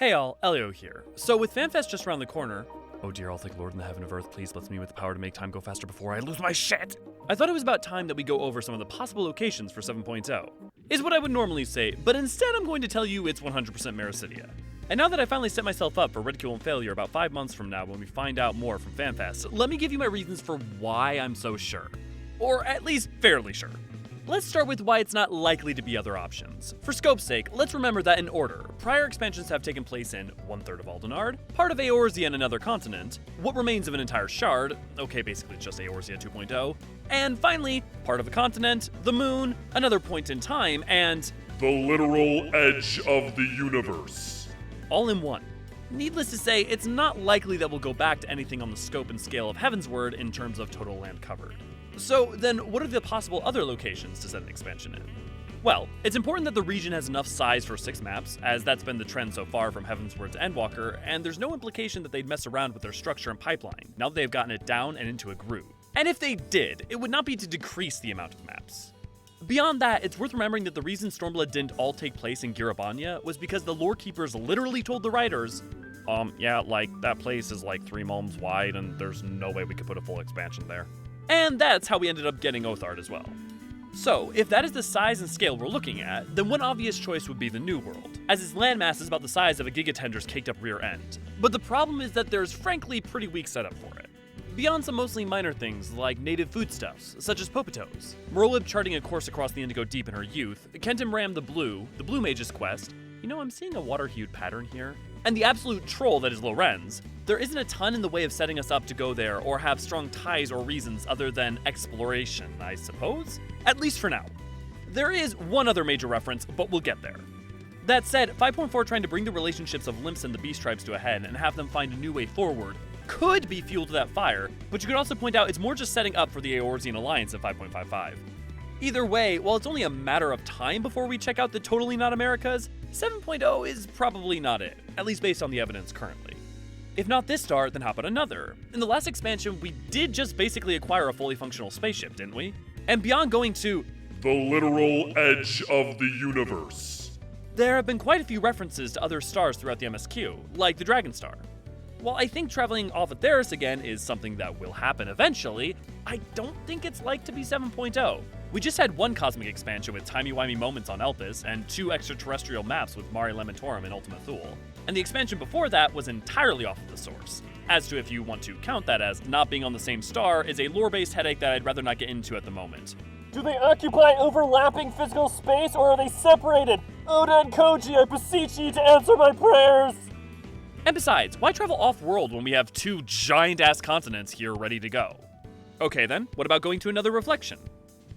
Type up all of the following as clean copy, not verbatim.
Hey all, Elio here. So with FanFest just around the corner, oh dear All-Thick Lord in the heaven of earth, please bless me with the power to make time go faster before I lose my shit! I thought it was about time that we go over some of the possible locations for 7.0. Is what I would normally say, but instead I'm going to tell you it's 100% Meracydia. And now that I finally set myself up for ridicule and failure about 5 months from now when we find out more from FanFest, let me give you my reasons for why I'm so sure. Or at least fairly sure. Let's start with why it's not likely to be other options. For scope's sake, let's remember that in order, prior expansions have taken place in 1/3 of Aldenard, part of Eorzean another continent, what remains of an entire shard, okay basically it's just Eorzea 2.0, and finally, part of a continent, the moon, another point in time, and the literal edge of the universe. All in one. Needless to say, it's not likely that we'll go back to anything on the scope and scale of Heavensward in terms of total land covered. So then, what are the possible other locations to set an expansion in? Well, it's important that the region has enough size for 6 maps, as that's been the trend so far from Heavensward to Endwalker, and there's no implication that they'd mess around with their structure and pipeline, now that they've gotten it down and into a groove. And if they did, it would not be to decrease the amount of maps. Beyond that, it's worth remembering that the reason Stormblood didn't all take place in Girabanya was because the lore keepers literally told the writers, yeah, like, that place is like 3 mulms wide and there's no way we could put a full expansion there. And that's how we ended up getting Othard as well. So, if that is the size and scale we're looking at, then one obvious choice would be the New World, as its landmass is about the size of a Gigatender's caked up rear end. But the problem is that there's frankly pretty weak setup for it. Beyond some mostly minor things like native foodstuffs, such as Popitos, Merlib charting a course across the Indigo Deep in her youth, Kentim Ram the Blue Mage's Quest, you know I'm seeing a water-hued pattern here, and the absolute troll that is Lorenz, there isn't a ton in the way of setting us up to go there or have strong ties or reasons other than exploration, I suppose? At least for now. There is one other major reference, but we'll get there. That said, 5.4 trying to bring the relationships of Lymphs and the Beast Tribes to a head and have them find a new way forward could be fuel to that fire, but you could also point out it's more just setting up for the Eorzean Alliance in 5.55. Either way, while it's only a matter of time before we check out the totally not Americas, 7.0 is probably not it, at least based on the evidence currently. If not this star, then how about another? In the last expansion, we did just basically acquire a fully functional spaceship, didn't we? And beyond going to the literal edge of the universe, there have been quite a few references to other stars throughout the MSQ, like the Dragon Star. While I think traveling off of Theris again is something that will happen eventually, I don't think it's like to be 7.0. We just had one cosmic expansion with timey-wimey moments on Elpis, and 2 extraterrestrial maps with Mare Lamentorum and Ultima Thule. And the expansion before that was entirely off of the source. As to if you want to count that as not being on the same star is a lore-based headache that I'd rather not get into at the moment. Do they occupy overlapping physical space, or are they separated? Oda and Koji, I beseech you to answer my prayers! And besides, why travel off-world when we have 2 giant-ass continents here ready to go? Okay then, what about going to another reflection?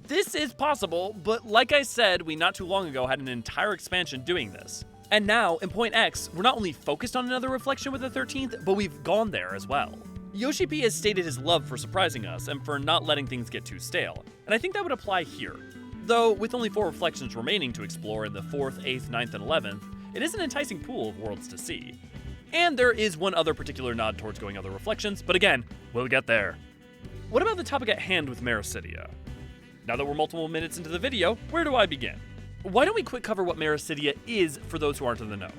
This is possible, but like I said, we not too long ago had an entire expansion doing this. And now, in Point X, we're not only focused on another reflection with the 13th, but we've gone there as well. Yoshi P has stated his love for surprising us and for not letting things get too stale, and I think that would apply here. Though, with only 4 reflections remaining to explore in the 4th, 8th, 9th, and 11th, it is an enticing pool of worlds to see. And there is one other particular nod towards going other reflections, but again, we'll get there. What about the topic at hand with Meracydia? Now that we're multiple minutes into the video, where do I begin? Why don't we quick cover what Meracydia is for those who aren't in the know?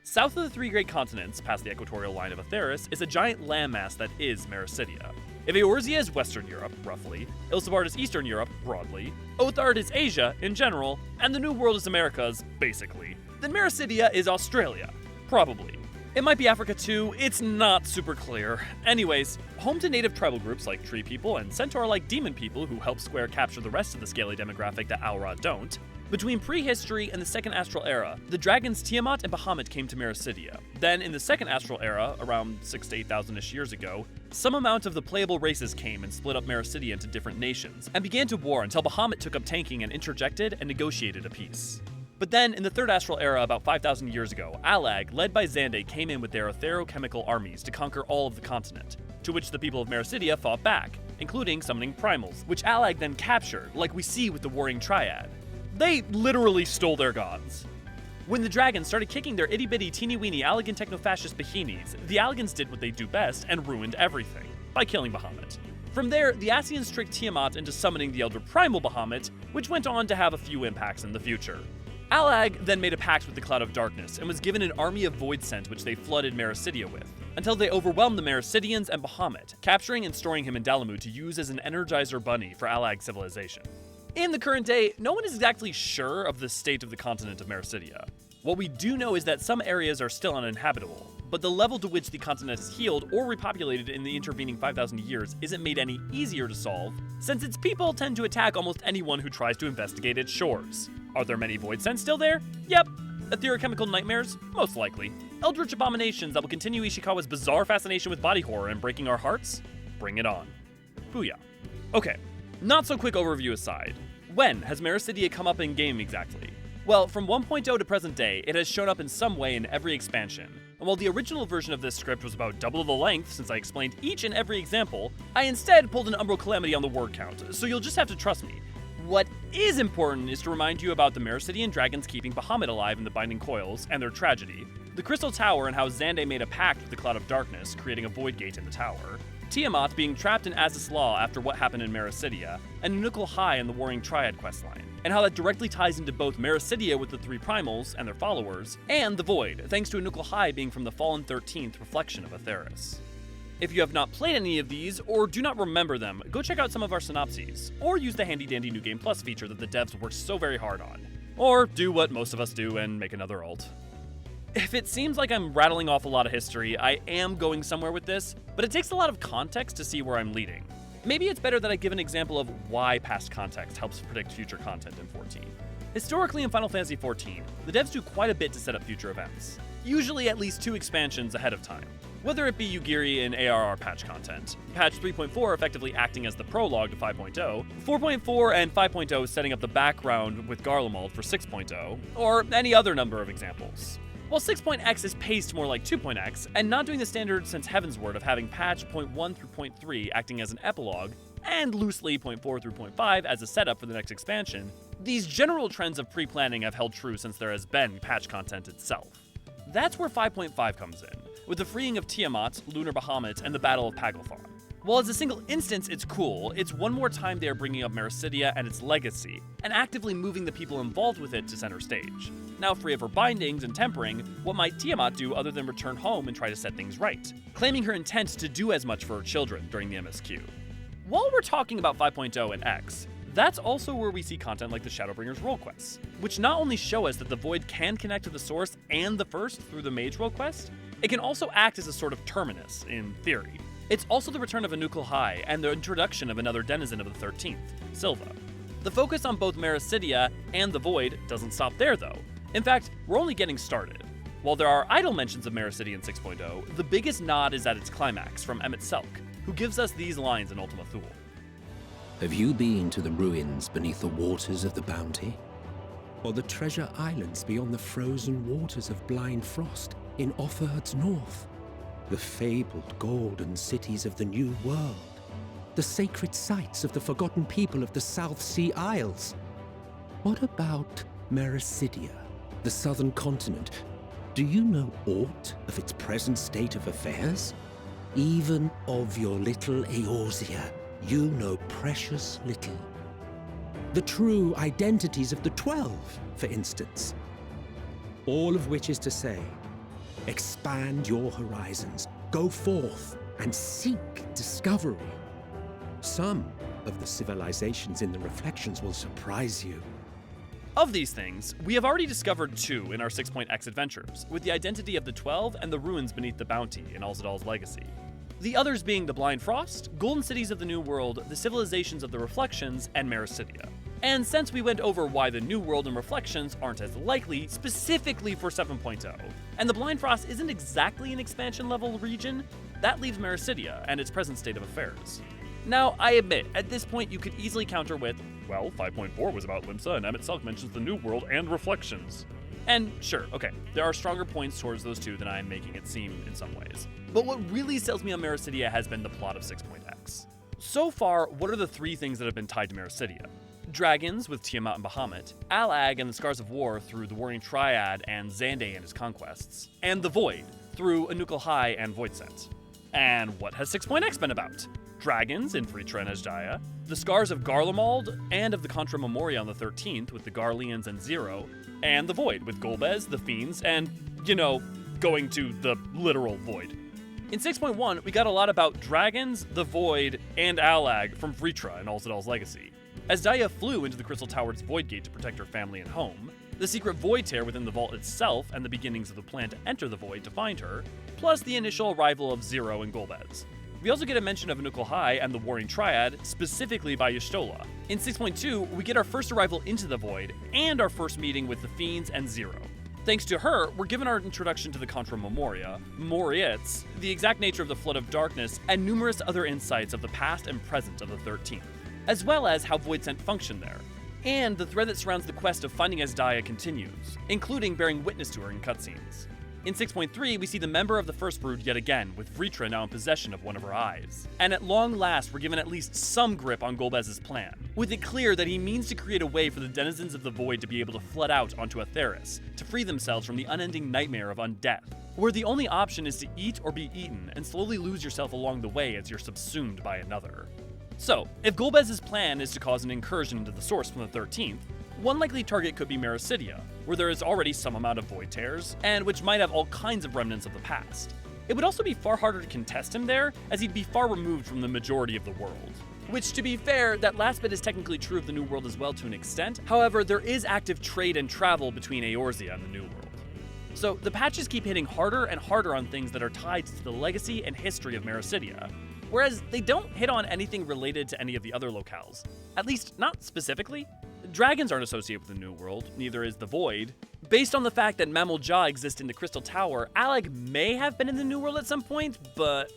South of the 3 great continents, past the equatorial line of Atheris, is a giant landmass that is Meracydia. If Eorzea is Western Europe, roughly, Ilsabard is Eastern Europe, broadly, Othard is Asia, in general, and the New World is Americas, basically, then Meracydia is Australia, probably. It might be Africa too, it's not super clear. Anyways, home to native tribal groups like Tree People and Centaur-like Demon People who help Square capture the rest of the scaly demographic that Alra don't. Between prehistory and the Second Astral Era, the dragons Tiamat and Bahamut came to Meracydia. Then, in the Second Astral Era, around 6,000 to 8,000-ish years ago, some amount of the playable races came and split up Meracydia into different nations, and began to war until Bahamut took up tanking and interjected and negotiated a peace. But then, in the Third Astral Era about 5,000 years ago, Alag, led by Xande, came in with their etherochemical armies to conquer all of the continent, to which the people of Meracydia fought back, including summoning primals, which Alag then captured, like we see with the Warring Triad. They literally stole their gods. When the dragons started kicking their itty-bitty teeny-weeny Allagan techno-fascist bikinis, the Allagans did what they do best and ruined everything, by killing Bahamut. From there, the Ascians tricked Tiamat into summoning the Elder Primal Bahamut, which went on to have a few impacts in the future. Allag then made a pact with the Cloud of Darkness and was given an army of Void Scent which they flooded Meracydia with, until they overwhelmed the Meracydians and Bahamut, capturing and storing him in Dalamud to use as an Energizer Bunny for Allag's civilization. In the current day, no one is exactly sure of the state of the continent of Meracydia. What we do know is that some areas are still uninhabitable, but the level to which the continent is healed or repopulated in the intervening 5,000 years isn't made any easier to solve, since its people tend to attack almost anyone who tries to investigate its shores. Are there many Void Scents still there? Yep. Etherichemical nightmares? Most likely. Eldritch abominations that will continue Ishikawa's bizarre fascination with body horror and breaking our hearts? Bring it on. Booyah. Okay, not so quick overview aside. When has Meracydia come up in game exactly? Well, from 1.0 to present day, it has shown up in some way in every expansion. And while the original version of this script was about double the length since I explained each and every example, I instead pulled an Umbral Calamity on the word count, so you'll just have to trust me. What is important is to remind you about the Meracydian dragons keeping Bahamut alive in the Binding Coils and their tragedy, the Crystal Tower and how Xande made a pact with the Cloud of Darkness, creating a Void Gate in the tower, Tiamat being trapped in Azys Law after what happened in Meracydia, and Unukel High in the Warring Triad questline, and how that directly ties into both Meracydia with the three primals and their followers, and the Void, thanks to Unukel High being from the Fallen 13th reflection of Atheris. If you have not played any of these, or do not remember them, go check out some of our synopses, or use the handy-dandy New Game Plus feature that the devs worked so very hard on. Or do what most of us do and make another alt. If it seems like I'm rattling off a lot of history, I am going somewhere with this, but it takes a lot of context to see where I'm leading. Maybe it's better that I give an example of why past context helps predict future content in 14. Historically in Final Fantasy XIV, the devs do quite a bit to set up future events, usually at least 2 expansions ahead of time. Whether it be Yugiri and ARR patch content, patch 3.4 effectively acting as the prologue to 5.0, 4.4 and 5.0 setting up the background with Garlemald for 6.0, or any other number of examples. While 6.x is paced more like 2.x, and not doing the standard since Heavensward of having patch 0.1 through 0.3 acting as an epilogue, and loosely 0.4 through 0.5 as a setup for the next expansion, these general trends of pre-planning have held true since there has been patch content itself. That's where 5.5 comes in, with the freeing of Tiamat, Lunar Bahamut, and the Battle of Paglethon. While as a single instance it's cool, it's one more time they are bringing up Meracydia and its legacy, and actively moving the people involved with it to center stage. Now free of her bindings and tempering, what might Tiamat do other than return home and try to set things right, claiming her intent to do as much for her children during the MSQ. While we're talking about 5.0 and X, that's also where we see content like the Shadowbringers role quests, which not only show us that the Void can connect to the Source and the First through the Mage role quest, it can also act as a sort of terminus, in theory. It's also the return of Unukel High and the introduction of another denizen of the 13th, Silva. The focus on both Meracydia and the Void doesn't stop there though. In fact, we're only getting started. While there are idle mentions of Meracydia in 6.0, the biggest nod is at its climax from Emmett Selk, who gives us these lines in Ultima Thule. Have you been to the ruins beneath the waters of the Bounty? Or the treasure islands beyond the frozen waters of Blind Frost in Offerd's north? The fabled golden cities of the New World? The sacred sites of the forgotten people of the South Sea Isles? What about Meracydia, the southern continent? Do you know aught of its present state of affairs? Even of your little Eorzea, you know precious little. The true identities of the 12, for instance. All of which is to say, expand your horizons, go forth, and seek discovery. Some of the civilizations in the reflections will surprise you. Of these things, we have already discovered 2 in our 6.x adventures, with the identity of the 12 and the ruins beneath the Bounty in Alzadal's legacy. The others being the Blind Frost, Golden Cities of the New World, the Civilizations of the Reflections, and Meracydia. And since we went over why the New World and Reflections aren't as likely, specifically for 7.0, and the Blind Frost isn't exactly an expansion-level region, that leaves Meracydia and its present state of affairs. Now, I admit, at this point you could easily counter with, well, 5.4 was about Limsa and Emmett Selk mentions the New World and Reflections. And sure, okay, there are stronger points towards those 2 than I am making it seem in some ways. But what really sells me on Meracydia has been the plot of 6.x. So far, what are the 3 things that have been tied to Meracydia? Dragons with Tiamat and Bahamut, Allag and the Scars of War through the Warring Triad and Xande and his conquests, and the Void through Unukel High and Void Scent. And what has 6.x been about? dragons in Vritra and Hydaelyn, the scars of Garlemald and of the Contra Memoria on the 13th with the Garleans and Zero, and the Void with Golbez, the Fiends, and, going to the literal Void. In 6.1, we got a lot about dragons, the Void, and Allag from Vritra and Alzadal's Legacy. As Hydaelyn flew into the Crystal Tower's Void Gate to protect her family and home, the secret Void Tear within the vault itself and the beginnings of the plan to enter the Void to find her, plus the initial arrival of Zero and Golbez. We also get a mention of Anukul High and the Warring Triad, specifically by Y'shtola. In 6.2, we get our first arrival into the Void, and our first meeting with the Fiends and Zero. Thanks to her, we're given our introduction to the Contra Memoria, Moriets, the exact nature of the Flood of Darkness, and numerous other insights of the past and present of the 13th, as well as how Voidsent function there. And the thread that surrounds the quest of finding Hydaelyn continues, including bearing witness to her in cutscenes. In 6.3, we see the member of the First Brood yet again, with Vritra now in possession of one of her eyes. And at long last, we're given at least some grip on Golbez's plan, with it clear that he means to create a way for the denizens of the Void to be able to flood out onto Atheris, to free themselves from the unending nightmare of undeath, where the only option is to eat or be eaten, and slowly lose yourself along the way as you're subsumed by another. So, if Golbez's plan is to cause an incursion into the source from the 13th, one likely target could be Meracydia, where there is already some amount of Void Tears, and which might have all kinds of remnants of the past. It would also be far harder to contest him there, as he'd be far removed from the majority of the world. Which, to be fair, that last bit is technically true of the New World as well to an extent. However, there is active trade and travel between Eorzea and the New World. So, the patches keep hitting harder and harder on things that are tied to the legacy and history of Meracydia, whereas they don't hit on anything related to any of the other locales. At least, not specifically. Dragons aren't associated with the New World, neither is the Void. Based on the fact that Mammal Jaw exists in the Crystal Tower, Allag may have been in the New World at some point, but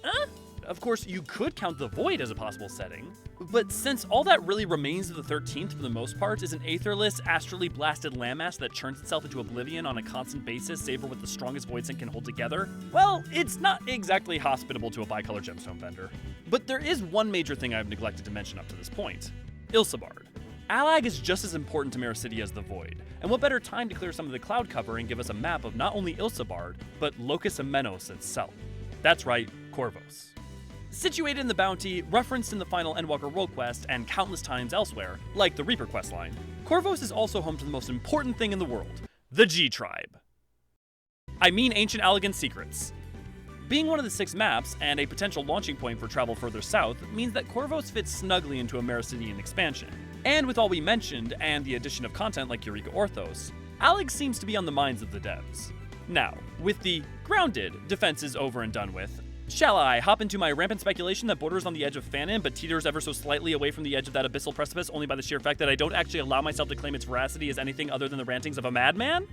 Of course, you could count the Void as a possible setting, but since all that really remains of the 13th for the most part is an aetherless, astrally blasted landmass that churns itself into oblivion on a constant basis, save for what the strongest Voidsent can hold together, well, it's not exactly hospitable to a bicolor gemstone vendor. But there is one major thing I've neglected to mention up to this point: Ilsabard. Allag is just as important to Meracydia as the Void, and what better time to clear some of the cloud cover and give us a map of not only Ilsabard, but Locus Amenos itself. That's right, Corvos. Situated in the Bounty, referenced in the final Endwalker world quest, and countless times elsewhere, like the Reaper questline, Corvos is also home to the most important thing in the world, the G-Tribe. I mean ancient Allagan secrets. Being one of the 6 maps, and a potential launching point for travel further south, means that Corvos fits snugly into a Meracydian expansion. And with all we mentioned, and the addition of content like Eureka Orthos, Allag seems to be on the minds of the devs. Now, with the grounded defenses over and done with, shall I hop into my rampant speculation that borders on the edge of fanon, but teeters ever so slightly away from the edge of that abyssal precipice only by the sheer fact that I don't actually allow myself to claim its veracity as anything other than the rantings of a madman?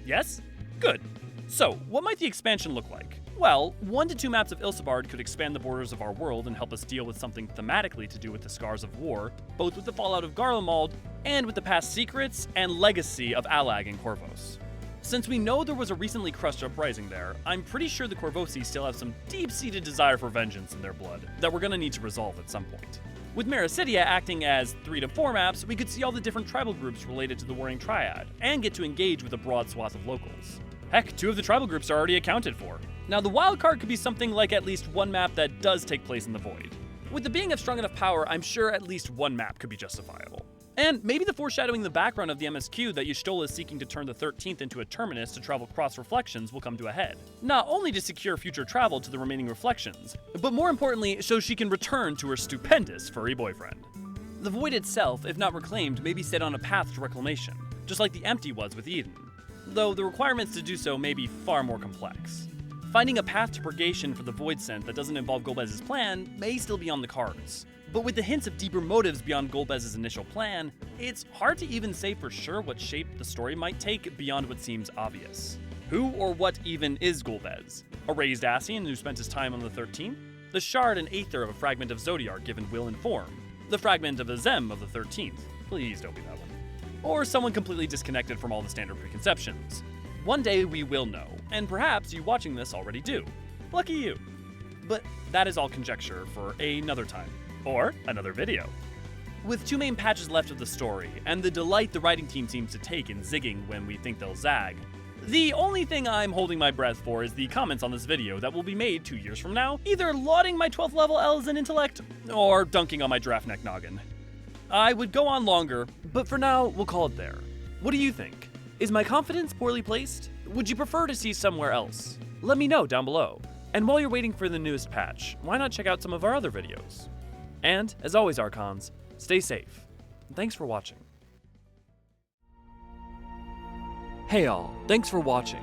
Yes? Good. So, what might the expansion look like? Well, 1 to 2 maps of Ilsabard could expand the borders of our world and help us deal with something thematically to do with the scars of war, both with the fallout of Garlemald and with the past secrets and legacy of Allag and Corvos. Since we know there was a recently crushed uprising there, I'm pretty sure the Corvosi still have some deep-seated desire for vengeance in their blood that we're gonna need to resolve at some point. With Meracydia acting as 3 to 4 maps, we could see all the different tribal groups related to the Warring Triad, and get to engage with a broad swath of locals. Heck, 2 of the tribal groups are already accounted for. Now, the wildcard could be something like at least 1 map that does take place in the Void. With the being of strong enough power, I'm sure at least 1 map could be justifiable. And maybe the foreshadowing in the background of the MSQ that Y'shtola is seeking to turn the 13th into a terminus to travel cross reflections will come to a head. Not only to secure future travel to the remaining reflections, but more importantly, so she can return to her stupendous furry boyfriend. The Void itself, if not reclaimed, may be set on a path to reclamation, just like the Empty was with Eden, though the requirements to do so may be far more complex. Finding a path to purgation for the Voidsent that doesn't involve Golbez's plan may still be on the cards. But with the hints of deeper motives beyond Golbez's initial plan, it's hard to even say for sure what shape the story might take beyond what seems obvious. Who or what even is Golbez? A raised Ascian who spent his time on the 13th? The shard and aether of a fragment of Zodiark given will and form? The fragment of a Zem of the 13th? Please don't be that one. Or someone completely disconnected from all the standard preconceptions? One day we will know, and perhaps you watching this already do. Lucky you. But that is all conjecture for another time. Or another video. With 2 main patches left of the story, and the delight the writing team seems to take in zigging when we think they'll zag, The only thing I'm holding my breath for is the comments on this video that will be made 2 years from now, either lauding my 12th level elves in intellect, or dunking on my giraffe neck noggin. I would go on longer, but for now, we'll call it there. What do you think? Is my confidence poorly placed? Would you prefer to see somewhere else? Let me know down below. And while you're waiting for the newest patch, why not check out some of our other videos? And, as always, Archons, stay safe. Thanks for watching. Hey all, thanks for watching.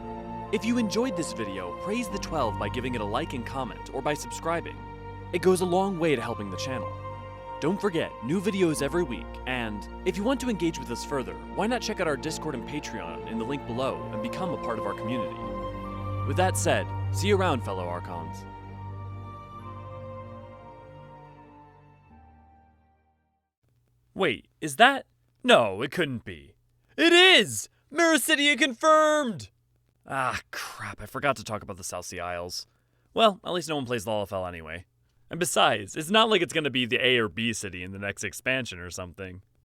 If you enjoyed this video, praise the 12 by giving it a like and comment, or by subscribing. It goes a long way to helping the channel. Don't forget, new videos every week, and if you want to engage with us further, why not check out our Discord and Patreon in the link below and become a part of our community. With that said, see you around, fellow Archons. Wait, is that? No, it couldn't be. It is! Meracydia confirmed! Ah, crap, I forgot to talk about the South Sea Isles. Well, at least no one plays Lalafell anyway. And besides, it's not like it's gonna be the A or B city in the next expansion or something.